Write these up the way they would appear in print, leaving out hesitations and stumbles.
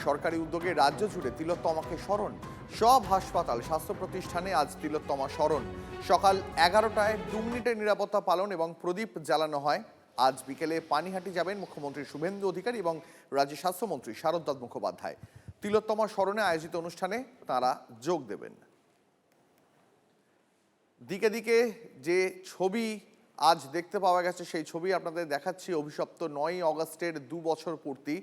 সরকারি উদ্যোগে রাজ্য জুড়ে তিলোত্তমাকে স্মরণ। সব হাসপাতাল, স্বাস্থ্য প্রতিষ্ঠানে আজ তিলোত্তমা স্মরণ। সকাল 11টায় 2 মিনিটের নিরাপত্তা পালন এবং প্রদীপ জ্বালানো হয়। আজ বিকেলে পানিহাটি যাবেন মুখ্যমন্ত্রী শুভেন্দু অধিকারী এবং রাজ্যের স্বাস্থ্যমন্ত্রী শারদ মুখোপাধ্যায়। তিলোত্তমা স্মরণে আয়োজিত অনুষ্ঠানে তারা যোগ দেবেন। দিকে দিকে যে ছবি আজ দেখতে পাওয়া গেছে সেই ছবি আপনাদের দেখাচ্ছি। অভিশপ্ত 9ই অগস্টের 2 বছর পূর্তি।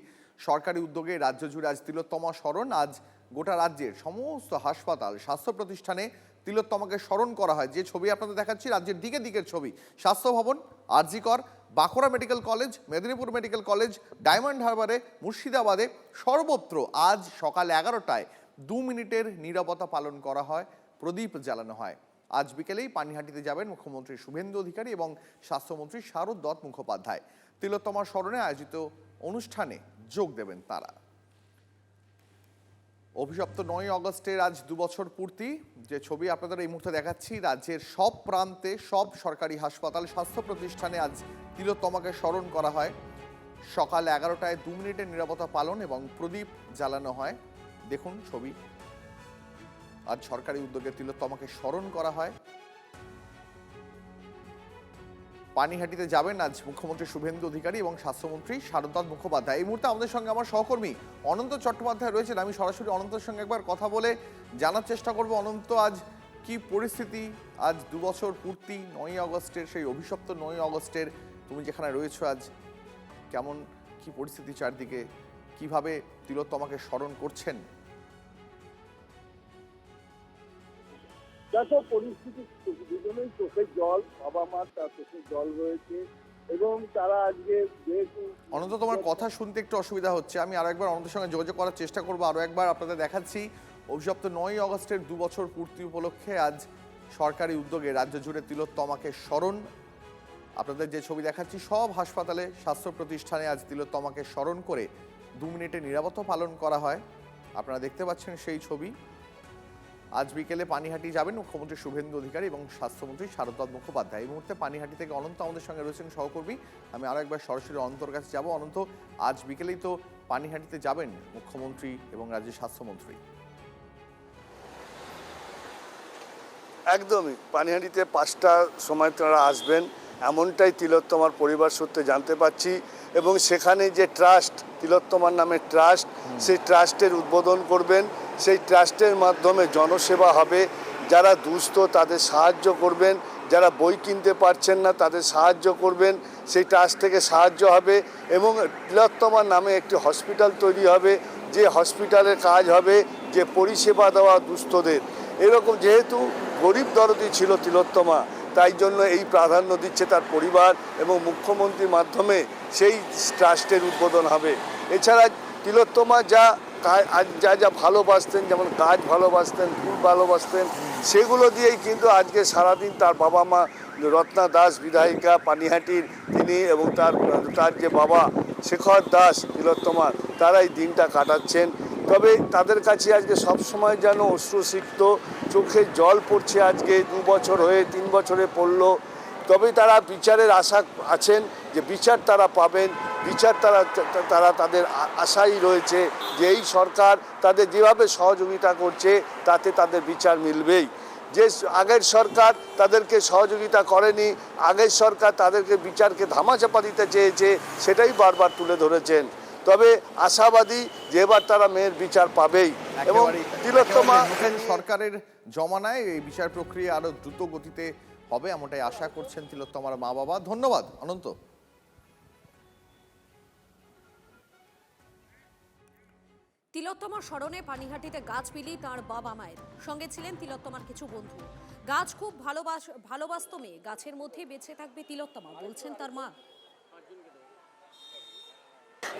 সরকারি উদ্যোগে রাজ্য জুড়ে আজ তিলোত্তমা স্মরণ। আজ গোটা রাজ্যের সমস্ত হাসপাতাল, স্বাস্থ্য প্রতিষ্ঠানে তিলোত্তমাকে স্মরণ করা হয়। যে ছবি আপনাদের দেখাচ্ছি রাজ্যের দিকে দিকের ছবি। স্বাস্থ্য Bhavan, RG Kar, Bankura medical college, Medinipur medical college, Diamond হারবারে, মুর্শিদাবাদে সর্বত্র আজ সকাল 11টায় 2 মিনিটের নীরবতা পালন করা হয়, প্রদীপ জ্বালানো হয়। আজ বিকেলেই পানিহাটিতে যাবেন মুখ্যমন্ত্রী শুভেন্দু অধিকারী এবং স্বাস্থ্যমন্ত্রী শারদ মুখোপাধ্যায়। তিলোত্তমা স্মরণে আয়োজিত অনুষ্ঠানে যোগ দেবেন তারা। অভিশপ্ত 9ই অগস্টের আজ 2 বছর পূর্তি। যে ছবি আপনাদের এই মুহূর্তে দেখাচ্ছি, রাজ্যের সব প্রান্তে সব সরকারি হাসপাতাল, স্বাস্থ্য প্রতিষ্ঠানে আজ তিলোত্তমাকে স্মরণ করা হয়। সকাল 11টায় 2 মিনিটের নিরাপত্তা পালন এবং প্রদীপ জ্বালানো হয়। দেখুন ছবি। আজ সরকারি উদ্যোগে তিলোত্তমাকে স্মরণ করা হয়। পানিহাটিতে যাবেন আজ মুখ্যমন্ত্রী শুভেন্দু অধিকারী এবং স্বাস্থ্যমন্ত্রী শারদ মুখোপাধ্যায়। এই মুহূর্তে আমাদের সঙ্গে আমার সহকর্মী অনন্ত চট্টোপাধ্যায় রয়েছেন। আমি সরাসরি অনন্তের সঙ্গে একবার কথা বলে জানার চেষ্টা করব, অনন্ত আজ কি পরিস্থিতি? আজ 2 বছর পূর্তি 9ই অগস্টের, সেই অভিশপ্ত 9ই অগস্টের। তুমি যেখানে রয়েছো আজ কেমন কি পরিস্থিতি চারদিকে? কিভাবে তিলোত্তমাকে স্মরণ করছেন? দেখো, পরিস্থিতি দুজনেই চোখের জল, বাবা মার তার চোখের জল রয়েছে এবং তারা আজকে যেহেতু অনন্ত, তোমার কথা শুনতে একটু অসুবিধা হচ্ছে। আমি আরো একবার অনন্তের সঙ্গে যোগাযোগ করার চেষ্টা করবো। আরো একবার আপনাদের দেখাচ্ছি, অভিশপ্ত 9ই অগস্টের 2 বছর পূর্তি উপলক্ষে আজ সরকারি উদ্যোগে রাজ্য জুড়ে তিলোত্তমাকে স্মরণ। আপনাদের যে ছবি দেখাচ্ছি, সব হাসপাতালে, স্বাস্থ্য প্রতিষ্ঠানে আজ তিলোত্তমাকে স্মরণ করে 2 মিনিটের নিরাপত্তা পালন করা হয়। আপনারা দেখতে পাচ্ছেন সেই ছবি। আজ বিকেলে পানিহাটি যাবেন মুখ্যমন্ত্রী শুভেন্দু অধিকারী এবং স্বাস্থ্যমন্ত্রী শারদ মুখোপাধ্যায়। এই মুহূর্তে পানিহাটি থেকে অনন্ত আমাদের সঙ্গে রয়েছেন সহকর্মী। আমি আরও একবার সরাসরি অনন্তর কাছে যাব। অনন্ত, আজ বিকেলেই তো পানিহাটিতে যাবেন মুখ্যমন্ত্রী এবং রাজ্যের স্বাস্থ্যমন্ত্রী। একদমই পানিহাটিতে 5টার সময় তারা আসবেন, এমনটাই তিলোত্তমার পরিবার সূত্রে জানতে পাচ্ছি। এবং সেখানে যে ট্রাস্ট, তিলোত্তমার নামে ট্রাস্ট, সেই ট্রাস্টের উদ্বোধন করবেন। সেই ট্রাস্টের মাধ্যমে জনসেবা হবে। যারা দুস্থ তাদের সাহায্য করবেন, যারা বই কিনতে পারছেন না তাদের সাহায্য করবেন। সেই ট্রাস্ট থেকে সাহায্য হবে এবং তিলোত্তমার নামে একটি হসপিটাল তৈরি হবে, যে হসপিটালের কাজ হবে যে পরিষেবা দেওয়া দুস্থদের। এরকম যেহেতু গরিব দরদি ছিল তিলোত্তমা, তাই জন্য এই প্রাধান্য দিচ্ছে তার পরিবার এবং মুখ্যমন্ত্রীর মাধ্যমে সেই ট্রাস্টের উদ্বোধন হবে। এছাড়া তিলোত্তমা যা যা ভালোবাসতেন, যেমন গাছ ভালোবাসতেন, ফুল ভালোবাসতেন, সেগুলো দিয়েই কিন্তু আজকে সারাদিন তার বাবা মা রত্না দাস বিধায়িকা পানিহাটির তিনি এবং তার যে বাবা শেখর দাস তিলোত্তমার, তারা এই দিনটা কাটাচ্ছেন। তবে তাদের কাছে আজকে সবসময় যেন অশ্রুসিক্ত, চোখে জল পড়ছে। আজকে 2 বছর হয়ে 3 বছরে পড়লো। তবে তারা বিচারের আশা আছেন যে বিচার তারা পাবেন। বিচার তারা তাদের আশাই রয়েছে যে এই সরকার তাদের যেভাবে সহযোগিতা করছে তাতে তাদের বিচার মিলবেই। যে আগের সরকার তাদেরকে সহযোগিতা করেনি, আগের সরকার তাদেরকে বিচারকে ধামাচাপা দিতে চেয়েছে, সেটাই বারবার তুলে ধরেছেন। তবে আশাবাদী যে এবার তারা মেয়ের বিচার পাবেই। এবং তিলোত্তমা নতুন সরকারের জমানায় এই বিচার প্রক্রিয়া আরো দ্রুত গতিতে হবে, এমনটাই আশা করছেন তিলোত্তমার মা বাবা। ধন্যবাদ অনন্ত। তিলোত্তমার স্মরণে পানিহাটিতে গাছ বিলি তাঁর বাবা মায়ের সঙ্গে ছিলেন তিলোত্তমার কিছু বন্ধু। গাছ খুব ভালোবাসতো মেয়ে, গাছের মধ্যে বেঁচে থাকবে তিলোত্তমা, বলছেন তার মা।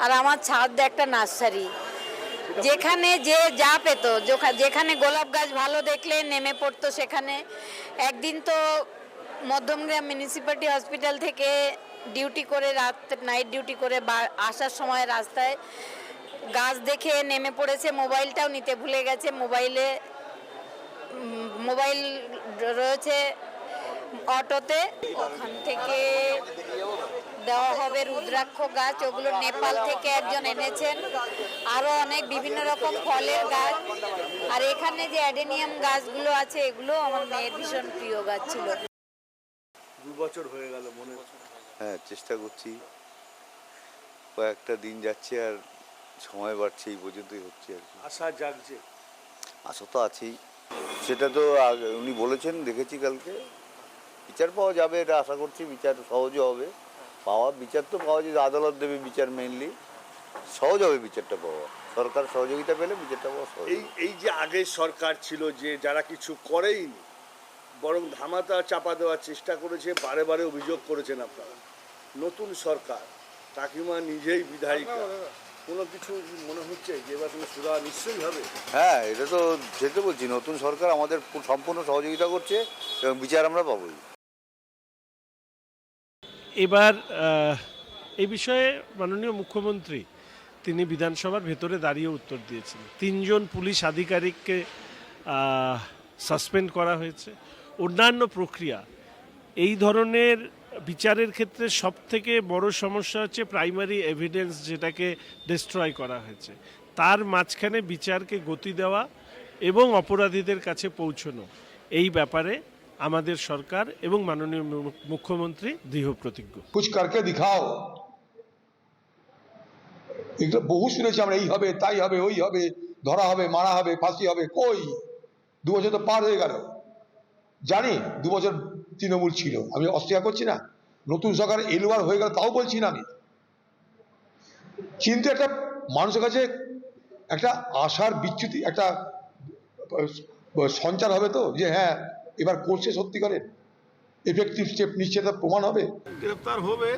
আর আমার ছাদ একটা নার্সারি, যেখানে যে যা পেত, যেখানে গোলাপ গাছ ভালো দেখলে নেমে পড়তো সেখানে। একদিন তো মধ্যমগ্রাম মিউনিসিপ্যালিটি হসপিটাল থেকে ডিউটি করে, নাইট ডিউটি করে আসার সময় রাস্তায় গাছ দেখে নেমে পড়েছে। মোবাইলটাও নিতে ভুলে গেছে। মোবাইল রয়েছে অটোতে। ওখান থেকে দেওয়া হবে রুদ্রাক্ষ গাছ, ওগুলো নেপাল থেকে একজন এনেছেন, আরো অনেক বিভিন্ন রকম ফলের গাছ। আর এখানে যে অ্যাডেনিয়াম গাছগুলো আছে, এগুলো আমার মেয়ের ভীষণ প্রিয় গাছ ছিল। 2 বছর হয়ে গেল মনে হচ্ছে। হ্যাঁ, চেষ্টা করছি, কয়েকটা দিন যাচ্ছে আর সময় বাড়ছে, এই পর্যন্তই হচ্ছে আর কি। আশা জাগছে। আশা তো আছেই, সেটা তো উনি বলেছেন, দেখেছি কালকে বিচার পাওয়া যাবে, এটা আশা করছি। বিচার সহজও হবে বিচার তো পাওয়া যায়, আদালত দেবে বিচার, মেইনলি সহজ হবে বিচারটা পাওয়া। সরকার সহযোগিতা পেলে বিচারটা পাওয়া সহজ। এই যে আগের সরকার ছিল যে যারা কিছু করেইনি, বরং ধামাতা চাপা দেওয়ার চেষ্টা করেছে, বারে বারে অভিযোগ করেছেন আপনারা। নতুন সরকার, কাকিমা নিজেই বিধায়িকা, কোনো কিছু মনে হচ্ছে যে এবার কোনো সুরা নিশ্চয়ই হবে? হ্যাঁ, এটা তো যেতে বলছি, নতুন সরকার আমাদের সম্পূর্ণ সহযোগিতা করছে এবং বিচার আমরা পাবোই। এবার এই বিষয়ে মাননীয় মুখ্যমন্ত্রী তিনি বিধানসভার ভেতরে দাঁড়িয়ে উত্তর দিয়েছেন। 3 জন পুলিশ আধিকারিককে সাসপেন্ড করা হয়েছে। অন্যান্য প্রক্রিয়া, এই ধরনের বিচারের ক্ষেত্রে সবথেকে বড় সমস্যা হচ্ছে প্রাইমারি এভিডেন্স, যেটাকে ডিস্ট্রয় করা হয়েছে। তার মাঝখানে বিচারকে গতি দেওয়া এবং অপরাধীদের কাছে পৌঁছানো, এই ব্যাপারে আমাদের সরকার এবং মাননীয় মুখ্যমন্ত্রী দৃঢ় প্রতিজ্ঞ। कुछ करके दिखाओ। এগুলো বহু শুনেছি আমরা, এই হবে, তাই হবে, ওই হবে, ধরা হবে, মারা হবে, ফাঁসি হবে। কই, 2 বছর তো পার হয়ে গেল। জানি 2 বছর তৃণমূল ছিল, আমি অস্বীকার করছি না। নতুন সরকার এলওয়ার হয়ে গেল, তাও বলছি না আমি। কিন্তু একটা মানুষের কাছে একটা আশার বিচ্যুতি, একটা সঞ্চার হবে তো, যে হ্যাঁ এবার করছে সত্যিকারের, এফেক্টিভ স্টেপ নিচ্ছে, তা প্রমাণ হবে। গ্রেপ্তার হবে,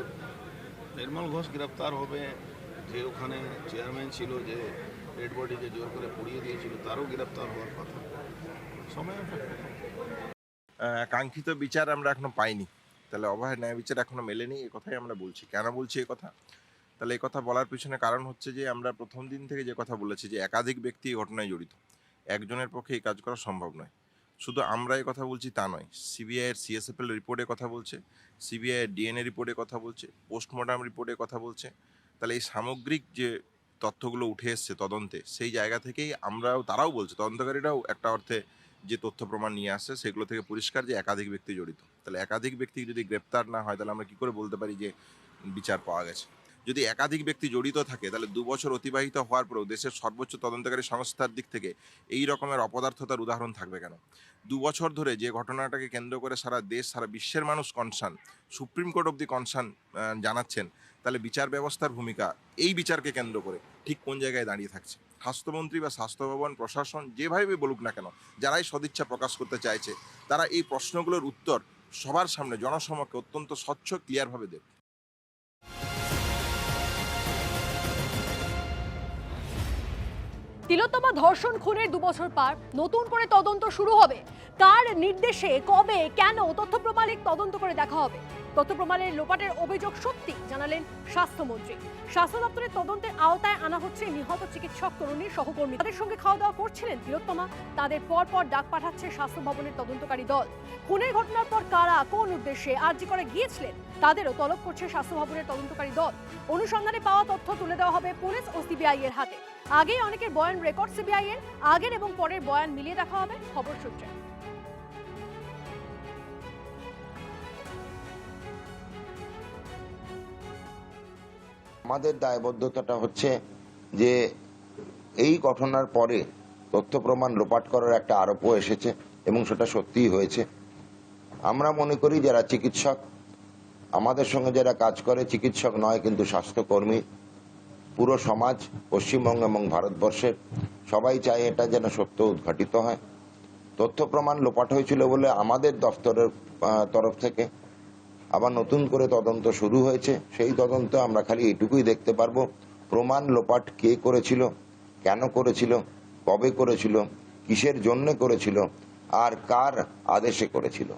নির্মল ঘোষ গ্রেপ্তার হবে। যে ওখানে চেয়ারম্যান ছিল, যে ডেড বডিকে জোর করে পুড়িয়ে দিয়েছিল, তারও গ্রেপ্তার হওয়ার কথা। সময় কাঙ্ক্ষিত বিচার আমরা এখনো পাইনি, তাহলে অভয় ন্যায় বিচার এখনো মেলেনি, এ কথাই আমরা বলছি। কেন বলছি এ কথা? তাহলে এই কথা বলার পিছনে কারণ হচ্ছে যে আমরা প্রথম দিন থেকে যে কথা বলেছি যে একাধিক ব্যক্তি এই ঘটনায় জড়িত, একজনের পক্ষে এই কাজ করা সম্ভব নয়। শুধু আমরা এই কথা বলছি তা নয়, সিবিআইয়ের CSFL রিপোর্টে কথা বলছে, সিবিআইয়ের DNA রিপোর্টে কথা বলছে, পোস্টমর্টম রিপোর্টে কথা বলছে। তাহলে এই সামগ্রিক যে তথ্যগুলো উঠে এসছে তদন্তে, সেই জায়গা থেকেই তারাও বলছে, তদন্তকারীরাও একটা অর্থে যে তথ্য প্রমাণ নিয়ে আসছে সেগুলো থেকে পরিষ্কার যে একাধিক ব্যক্তি জড়িত। তাহলে একাধিক ব্যক্তি যদি গ্রেপ্তার না হয়, তাহলে আমরা কী করে বলতে পারি যে বিচার পাওয়া গেছে? যদি একাধিক ব্যক্তি জড়িত থাকে, তাহলে 2 বছর অতিবাহিত হওয়ার পরেও দেশের সর্বোচ্চ তদন্তকারী সংস্থার দিক থেকে এই রকমের অপদার্থতার উদাহরণ থাকবে কেন? 2 বছর ধরে যে ঘটনাটাকে কেন্দ্র করে সারা দেশ, সারা বিশ্বের মানুষ কনসার্ন, সুপ্রিম কোর্ট অবধি কনসার্ন জানাচ্ছেন, তাহলে বিচার ব্যবস্থার ভূমিকা এই বিচারকে কেন্দ্র করে ঠিক কোন জায়গায় দাঁড়িয়ে থাকছে? স্বাস্থ্যমন্ত্রী বা স্বাস্থ্য ভবন, প্রশাসন যেভাবে বলুক না কেন, যারাই সদিচ্ছা প্রকাশ করতে চাইছে, তারা এই প্রশ্নগুলোর উত্তর সবার সামনে জনসমক্ষে অত্যন্ত স্বচ্ছ, ক্লিয়ারভাবে দেবে। তিলোত্তমা ধর্ষণ খুনের 2 বছর পার, নতুন করে তদন্ত শুরু হবে। কার নির্দেশে, কবে, কেন তথ্য প্রমাণিক তদন্ত করে দেখা হবে। তথ্য প্রমাণের লোপাটের অভিযোগ সত্যি জানালেন স্বাস্থ্যমন্ত্রী। স্বাস্থ্য দপ্তরের তদন্তের আওতায় আনা হচ্ছে নিহত চিকিৎসক তরুণীর সহকর্মী। তাদের সঙ্গে খাওয়া দাওয়া করছিলেন তিলোত্তমা। তাদের পর ডাক পাঠাচ্ছে স্বাস্থ্য ভবনের তদন্তকারী দল। খুনের ঘটনার পর কারা, কোন উদ্দেশ্যে আরজি করে গিয়েছিলেন, তাদেরও তলব করছে স্বাস্থ্য ভবনের তদন্তকারী দল। অনুসন্ধানে পাওয়া তথ্য তুলে দেওয়া হবে পুলিশ ও সিবিআই এর হাতে। আগেই অনেকের বয়ান রেকর্ড সিবিআই এর, আগের এবং পরের বয়ান মিলিয়ে দেখা হবে খবর সূত্রে। আমাদের দায়বদ্ধতাটা হচ্ছে যে এই ঘটনার পরে তথ্য প্রমাণ লোপাট করার একটা আরোপও এসেছে এবং সেটা সত্যিই হয়েছে। আমরা মনে করি যারা চিকিৎসক, আমাদের সঙ্গে যারা কাজ করে, চিকিৎসক নয় কিন্তু স্বাস্থ্যকর্মী, পুরো সমাজ, পশ্চিমবঙ্গ এবং ভারতবর্ষের সবাই চায় এটা যেন সত্য উদ্ঘাটিত হয়। তথ্য প্রমাণ লোপাট হয়েছিল বলে আমাদের দফতরের তরফ থেকে আবার নতুন করে তদন্ত শুরু হয়েছে। সেই তদন্ত আমরা খালি এইটুকুই দেখতে পারবো, প্রমাণ লোপাট কে করেছিল, কেন করেছিল, কবে করেছিল, কিসের জন্য করেছিল, আর কার আদেশে করেছিল।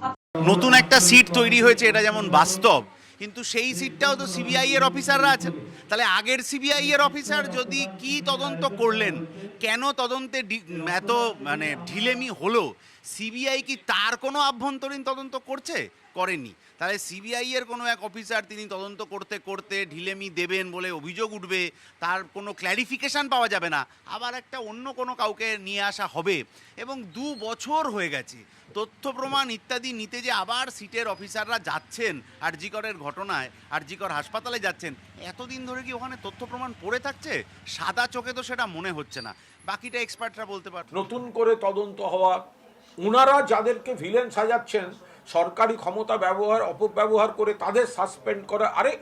নতুন একটা সিট তৈরি হয়েছে, এটা যেমন বাস্তব, কিন্তু সেই সিটটাও তো সিবিআই এর অফিসাররা আছেন। তাহলে আগের সিবিআই এর অফিসার যদি কি তদন্ত করলেন, কেন তদন্তে এত ঢিলেমি হলো, সিবিআই কি তার কোনো আভ্যন্তরীণ তদন্ত করেনি? তাহলে সিবিআই এর কোনো এক অফিসার তিনি তদন্ত করতে করতে ঢিলেমি দেবেন বলে অভিযোগ উঠবে, তার কোনো ক্ল্যারিফিকেশান পাওয়া যাবে না, আবার একটা অন্য কোনো কাউকে নিয়ে আসা হবে। এবং 2 বছর হয়ে গেছে, তথ্য প্রমাণ ইত্যাদি নিতে যে আবার সিটের অফিসাররা যাচ্ছেন আরজিকরের ঘটনায়, আরজিকর হাসপাতালে যাচ্ছেন, এতদিন ধরে কি ওখানে তথ্য প্রমাণ পড়ে থাকছে? সাদা চোখে তো সেটা মনে হচ্ছে না। বাকিটা এক্সপার্টরা বলতে পারত। নতুন করে তদন্ত হওয়া, ওনারা যাদেরকে ভিলেন সাজাচ্ছেন, সরকারি ক্ষমতা ব্যবহার অপব্যবহার করে তাদের সাসপেন্ড করা। আরে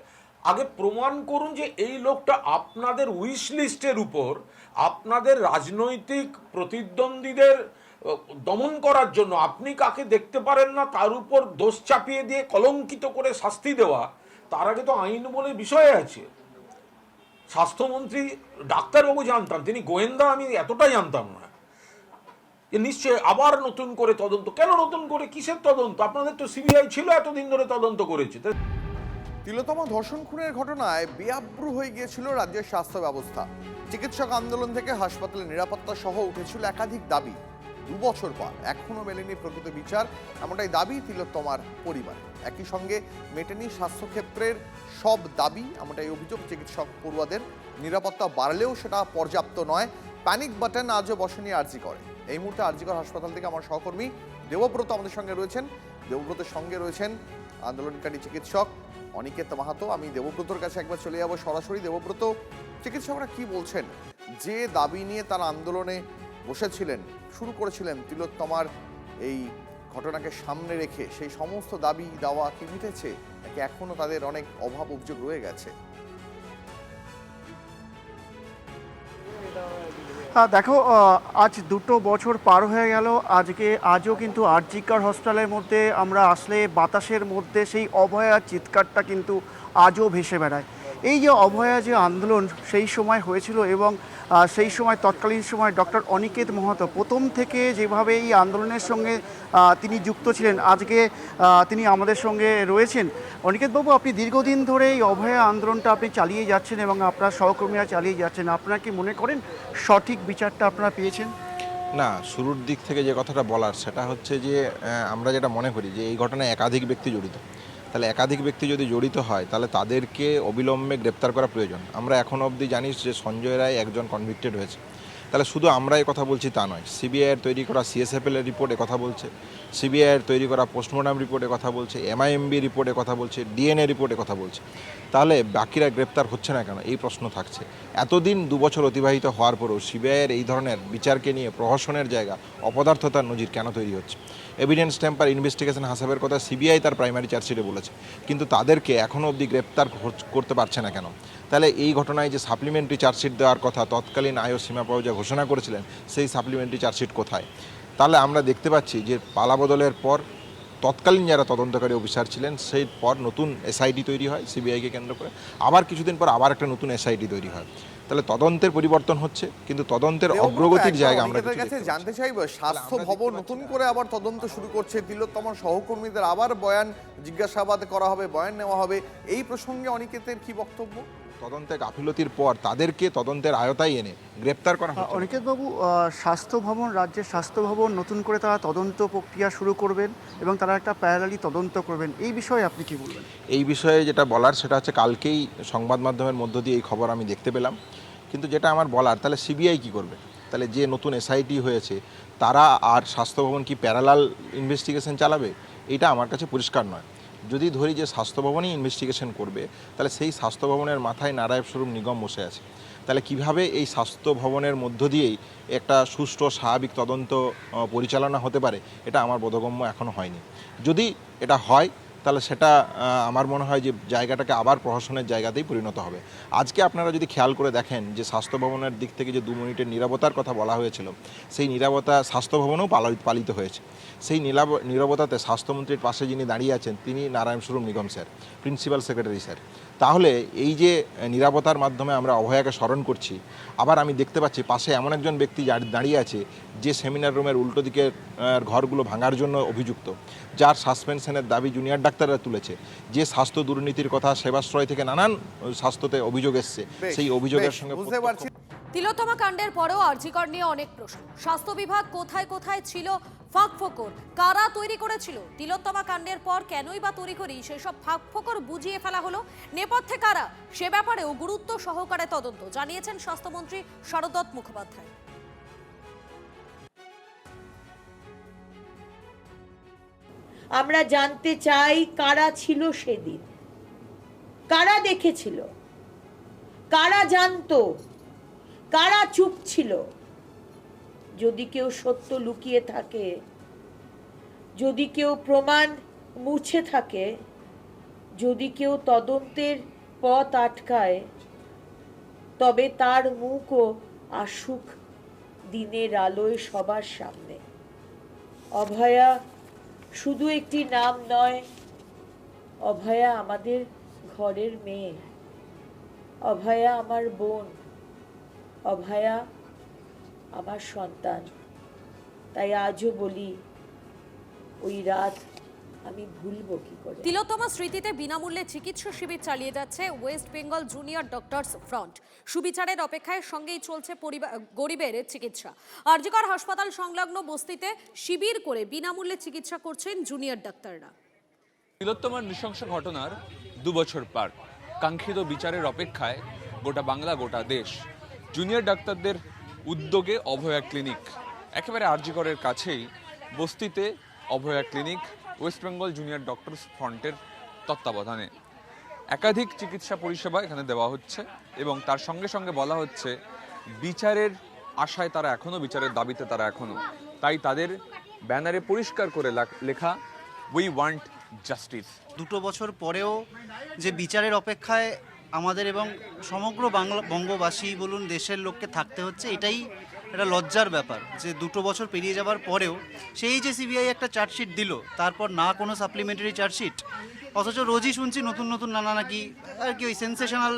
আগে প্রমাণ করুন যে এই লোকটা আপনাদের উইশ লিস্টের উপর, আপনাদের রাজনৈতিক প্রতিদ্বন্দ্বীদের দমন করার জন্য আপনি কাকে দেখতে পারেন না তার উপর দোষ চাপিয়ে দিয়ে কলঙ্কিত করে শাস্তি দেওয়া, তার আগে তো আইন বলে বিষয় আছে। স্বাস্থ্যমন্ত্রী ডাক্তারবাবু জানতাম, তিনি গোয়েন্দা আমি এতটাই জানতাম না। নিশ্চয়ই আবার নতুন করে তদন্ত, কেন নতুন করে, কিসের তদন্ত? আপনাদের তো সিবিআই ছিল, এতদিন ধরে তদন্ত করেছে। তিলোত্তমা ধর্ষণ খুনের ঘটনায় বেআব্রু হয়ে গিয়েছিল রাজ্যের স্বাস্থ্য ব্যবস্থা। চিকিৎসক আন্দোলন থেকে হাসপাতালের নিরাপত্তা সহ উঠেছিল একাধিক দাবি। 2 বছর পর এখনো মেলেনি প্রকৃত বিচার, এমনটাই দাবি তিলোত্তমার পরিবার। একই সঙ্গে মেটেনি স্বাস্থ্যক্ষেত্রের সব দাবি, এমনটাই অভিযোগ চিকিৎসক পড়ুয়াদের। নিরাপত্তা বাড়লেও সেটা পর্যাপ্ত নয়। প্যানিক বাটন আজও বসেনি আরজিকরে। এই মুহূর্তে আরজিকর হাসপাতাল থেকে আমার সহকর্মী দেবব্রত আমাদের সঙ্গে রয়েছেন। দেবব্রতের সঙ্গে রয়েছেন আন্দোলনকারী চিকিৎসক অনিকেত মাহাতো। আমি দেবব্রতর কাছে একবার চলে যাব সরাসরি। দেবব্রত, চিকিৎসকরা কি বলছেন? যে দাবি নিয়ে তারা আন্দোলনে বসেছিলেন, শুরু করেছিলেন তিলোত্তমার এই ঘটনাকে সামনে রেখে, সেই সমস্ত দাবি দাওয়া কি মিটেছে নাকি এখনো তাদের অনেক অভাব অভিযোগ রয়ে গেছে? দেখো, আজ 2 বছর পার হয়ে গেল। আজও কিন্তু আরজিকর হসপিটালের মধ্যে আমরা আসলে বাতাসের মধ্যে সেই অভয়ার চিৎকারটা কিন্তু আজও ভেসে বেড়ায়। এই যে অভয়া যে আন্দোলন সেই সময় হয়েছিল এবং সেই সময় তৎকালীন সময় ডক্টর অনিকেত মাহাতো প্রথম থেকে যেভাবে এই আন্দোলনের সঙ্গে তিনি যুক্ত ছিলেন, আজকে তিনি আমাদের সঙ্গে রয়েছেন। অনিকেতবাবু, আপনি দীর্ঘদিন ধরে এই অভয়া আন্দোলনটা আপনি চালিয়ে যাচ্ছেন এবং আপনার সহকর্মীরা চালিয়ে যাচ্ছেন। আপনারা কি মনে করেন সঠিক বিচারটা আপনারা পেয়েছেন? না, শুরুর দিক থেকে যে কথাটা বলার সেটা হচ্ছে যে আমরা যেটা মনে করি যে এই ঘটনায় একাধিক ব্যক্তি জড়িত। তাহলে একাধিক ব্যক্তি যদি জড়িত হয় তাহলে তাদেরকে অবিলম্বে গ্রেপ্তার করা প্রয়োজন। আমরা এখনও অবধি জানি যে সঞ্জয় রায় একজন কনভিক্টেড হয়েছে। তাহলে শুধু আমরা এই কথা বলছি তা নয়, সিবিআইয়ের তৈরি করা সিএসএফএল এর রিপোর্ট কথা বলছে, সিবিআইয়ের তৈরি করা পোস্টমর্টম রিপোর্টে কথা বলছে, এমআইএমবি রিপোর্টে কথা বলছে, ডিএনএ রিপোর্টে কথা বলছে। তাহলে বাকিরা গ্রেপ্তার হচ্ছে না কেন, এই প্রশ্ন থাকছে। এতদিন 2 বছর অতিবাহিত হওয়ার পরেও সিবিআইয়ের এই ধরনের বিচারকে নিয়ে প্রহসনের জায়গা, অপদার্থতার নজির কেন তৈরি হচ্ছে? এভিডেন্স টেম্পার ইনভেস্টিগেশন হাসাবের কথা সিবিআই তার প্রাইমারি চার্জশিটে বলেছে, কিন্তু তাদেরকে এখনও অবধি গ্রেপ্তার করতে পারছে না কেন? তাহলে এই ঘটনায় যে সাপ্লিমেন্টারি চার্জশিট দেওয়ার কথা তৎকালীন আয়ুষ সীমা পাউজা ঘোষণা করেছিলেন, সেই সাপ্লিমেন্টারি চার্জশিট কোথায়? তাহলে আমরা দেখতে পাচ্ছি যে পালাবদলের পর তৎকালীন যারা তদন্তকারী অফিসার ছিলেন সেই পর নতুন এসআইটি তৈরি হয় সিবিআইকে কেন্দ্র করে, আবার কিছুদিন পর আবার একটা নতুন এসআইটি তৈরি হয়। তাহলে তদন্তের পরিবর্তন হচ্ছে, কিন্তু তদন্তের অগ্রগতির জায়গা আমরা কাছে জানতে চাইব। স্বাস্থ্য ভবন নতুন করে আবার তদন্ত শুরু করছে, তিলোত্তমার সহকর্মীদের আবার বয়ান জিজ্ঞাসাবাদ করা হবে, বয়ান নেওয়া হবে। এই প্রসঙ্গে অনিকেতের কি বক্তব্য? তদন্তে গাফিলতির পর তাদেরকে তদন্তের আয়তায় এনে গ্রেপ্তার করা হচ্ছে। অনিকেতবাবু, স্বাস্থ্য ভবন, রাজ্যের স্বাস্থ্য ভবন নতুন করে তারা তদন্ত প্রক্রিয়া শুরু করবেন এবং তারা একটা প্যারালালি তদন্ত করবেন, এই বিষয়ে আপনি কি বলবেন? এই বিষয়ে যেটা বলার সেটা হচ্ছে কালকেই সংবাদ মাধ্যমের মধ্য দিয়ে এই খবর আমি দেখতে পেলাম। কিন্তু যেটা আমার বলার, তাহলে সিবিআই কি করবে? তাহলে যে নতুন এসআইটি হয়েছে তারা আর স্বাস্থ্য ভবন কি প্যারালাল ইনভেস্টিগেশন চালাবে? এটা আমার কাছে পরিষ্কার নয়। যদি ধরি যে স্বাস্থ্য ভবনই ইনভেস্টিগেশন করবে, তাহলে সেই স্বাস্থ্য ভবনের মাথায় নারায়ণস্বরূপ নিগম বসে আছে। তাহলে কিভাবে এই স্বাস্থ্য ভবনের মধ্য দিয়েই একটা সুষ্ঠু স্বাভাবিক তদন্ত পরিচালনা হতে পারে, এটা আমার বোধগম্য এখনও হয়নি। যদি এটা হয় তাহলে সেটা আমার মনে হয় যে জায়গাটাকে আবার প্রহসনের জায়গাতেই পরিণত হবে। আজকে আপনারা যদি খেয়াল করে দেখেন যে স্বাস্থ্য ভবনের দিক থেকে যে 2 মিনিটের নীরবতার কথা বলা হয়েছিল, সেই নীরবতা স্বাস্থ্য ভবনেও পালিত হয়েছে। সেই নীরবতাতে স্বাস্থ্যমন্ত্রীর পাশে যিনি দাঁড়িয়ে আছেন তিনি নারায়ণস্বরূপ নিগম স্যার, প্রিন্সিপাল সেক্রেটারি স্যার। তাহলে এই যে নীরবতার মাধ্যমে আমরা অভয়াকে স্মরণ করছি, আবার আমি দেখতে পাচ্ছি পাশে এমন একজন ব্যক্তি দাঁড়িয়ে আছে যে সেমিনার রুমের উল্টো দিকের ঘরগুলো ভাঙার জন্য অভিযুক্ত, যার সাসপেনশনের দাবি জুনিয়র ডাক্তাররা তুলেছে, যে স্বাস্থ্য দুর্নীতির কথা সেবাশ্রয় থেকে নানান স্বাস্থ্যতে অভিযোগ এসছে, সেই অভিযোগের সঙ্গে বুঝতে পারছি তিলোত্তমা কাণ্ডের পরেও আরজি কর নিয়ে অনেক প্রশ্ন। স্বাস্থ্য বিভাগ কোথায় কোথায় ছিল ফাঁকফোকর, কারা তৈরি করেছিল? তিলোত্তমা কাণ্ডের পর কেনই বা তড়িঘড়ি সেসব ফাঁকফোকর বুঝিয়ে ফেলা হলো? নেপথ্যে কারা, সে ব্যাপারেও গুরুত্ব সহকারে তদন্ত, জানিয়েছেন স্বাস্থ্যমন্ত্রী শারদত্ত মুখোপাধ্যায়। আমরা জানতে চাই কারা ছিল সেদিন, কারা দেখেছিল, কারা জানতো, কারা চুপ ছিল। যদি কেউ সত্য লুকিয়ে থাকে, যদি কেউ প্রমাণ মুছে থাকে, যদি কেউ তদন্তের পথ আটকায়, তবে তার মুখও আসুক দিনের আলোয় সবার সামনে। অভয়া শুধু একটি নাম নয়, অভয়া আমাদের ঘরের মেয়ে, অভয়া আমার বোন, অভয়া আমার সন্তান। তাই আজও বলি, ওই রাত আমি ভুলবো কি করে। তিলোত্তমা স্মৃতিতে বিনামূল্যে চিকিৎসা শিবির চালিয়ে যাচ্ছে West Bengal junior doctors front. সুবিচারের অপেক্ষায় সঙ্গেই চলছে গরিবের চিকিৎসা। আরজি কর হাসপাতাল সংলগ্ন বস্তিতে শিবির করে বিনামূল্যে চিকিৎসা করছেন জুনিয়র ডাক্তাররা। তিলোত্তমার নৃশংস ঘটনার 2 বছর পার, কাঙ্ক্ষিত বিচারের অপেক্ষায় গোটা বাংলা, গোটা দেশ। জুনিয়র ডাক্তারদের উদ্যোগে অভয়া ক্লিনিক, একেবারে আরজি করের কাছেই বস্তিতে Abhaya clinic West Bengal junior doctors ফ্রন্টের তত্ত্বাবধানে। একাধিক চিকিৎসা পরিষেবা এখানে দেওয়া হচ্ছে এবং তার সঙ্গে সঙ্গে বলা হচ্ছে বিচারের আশায় তারা এখনও, বিচারের দাবিতে তারা এখনও। তাই তাদের ব্যানারে পরিষ্কার করে লেখা, উই ওয়ান্ট জাস্টিস। 2 বছর পরেও যে বিচারের অপেক্ষায় আমাদের এবং সমগ্র বঙ্গবাসী বলুন, দেশের লোককে থাকতে হচ্ছে, এটাই একটা লজ্জার ব্যাপার যে 2 বছর পেরিয়ে যাবার পরেও সেই যে সিবিআই একটা চার্জশিট দিল, তারপর না কোনো সাপ্লিমেন্টারি চার্জশিট, অথচ রোজই শুনছি নতুন নতুন নানা নাকি আর কি ওই সেন্সেশনাল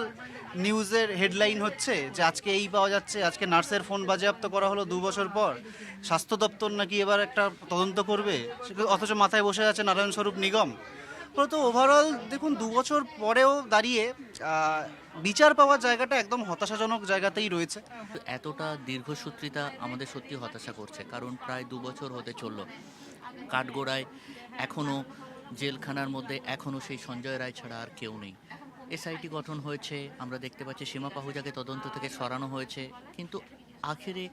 নিউজের হেডলাইন হচ্ছে যে আজকে এই পাওয়া যাচ্ছে, আজকে নার্সের ফোন বাজেয়াপ্ত করা হলো 2 বছর পর, স্বাস্থ্য দপ্তর নাকি এবার একটা তদন্ত করবে, অথচ মাথায় বসে আছে নারায়ণ স্বরূপ নিগম। তো ওভারঅল দেখুন 2 বছর পরেও দাঁড়িয়ে বিচার পাওয়ার জায়গাটা একদম হতাশাজনক জায়গাতেই রয়েছে। এতটা দীর্ঘসূত্রিতা আমাদের সত্যি হতাশা করছে, কারণ প্রায় 2 বছর হতে চলল। কাঠগোড়ায় এখনও জেলখানার মধ্যে এখনও সেই সঞ্জয় রায় ছাড়া আর কেউ নেই। এসআইটি গঠন হয়েছে, আমরা দেখতে পাচ্ছি সীমা পাহুজাকে তদন্ত থেকে সরানো হয়েছে, কিন্তু আখেরে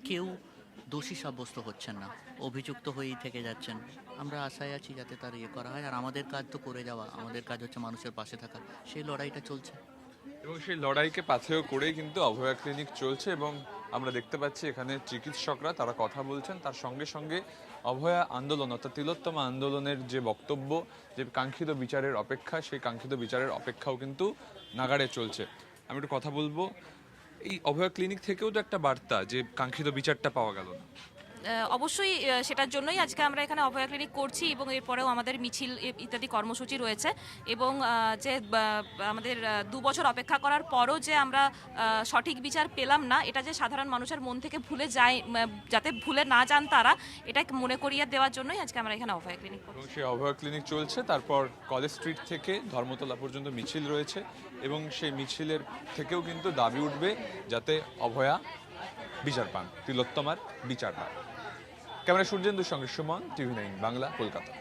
কেউ দোষী সাব্যস্ত হচ্ছেন না, অভিযুক্ত হয়েই থেকে যাচ্ছেন। আমরা আশায় আছি যাতে তার করা হয়, আর আমাদের কাজ তো করে যাওয়া, আমাদের কাজ হচ্ছে মানুষের পাশে থাকা, সেই লড়াইটা চলছে এবং সেই লড়াইকে পাথেয় করেই কিন্তু অভয়া ক্লিনিক চলছে এবং আমরা দেখতে পাচ্ছি এখানে চিকিৎসকরা তারা কথা বলছেন, তার সঙ্গে সঙ্গে অভয়া আন্দোলন অর্থাৎ তিলোত্তমা আন্দোলনের যে বক্তব্য, যে কাঙ্ক্ষিত বিচারের অপেক্ষা, সেই কাঙ্ক্ষিত বিচারের অপেক্ষাও কিন্তু নাগাড়ে চলছে। আমি একটু কথা বলবো, এই অভয়া ক্লিনিক থেকেও তো একটা বার্তা যে কাঙ্ক্ষিত বিচারটা পাওয়া গেল না। অবশ্যই সেটার জন্যই আজকে আমরা এখানে অভয়া ক্লিনিক করছি এবং এরপরেও আমাদের মিছিল ইত্যাদি কর্মসূচি রয়েছে এবং যে আমাদের 2 বছর অপেক্ষা করার পরও যে আমরা সঠিক বিচার পেলাম না, এটা যে সাধারণ মানুষের মন থেকে ভুলে যায়, যাতে ভুলে না যান তারা, এটা মনে করিয়ে দেওয়ার জন্যই আজকে আমরা এখানে অভয়া ক্লিনিক করছি। সেই অভয়া ক্লিনিক চলছে, তারপর কলেজ স্ট্রিট থেকে ধর্মতলা পর্যন্ত মিছিল রয়েছে এবং সেই মিছিলের থেকেও কিন্তু দাবি উঠবে যাতে অভয়া বিচার পান, তিলোত্তমার বিচার পান। ক্যামেরা সূর্যেন্দুর সঙ্গে সুমন, TV9 বাংলা, কলকাতা।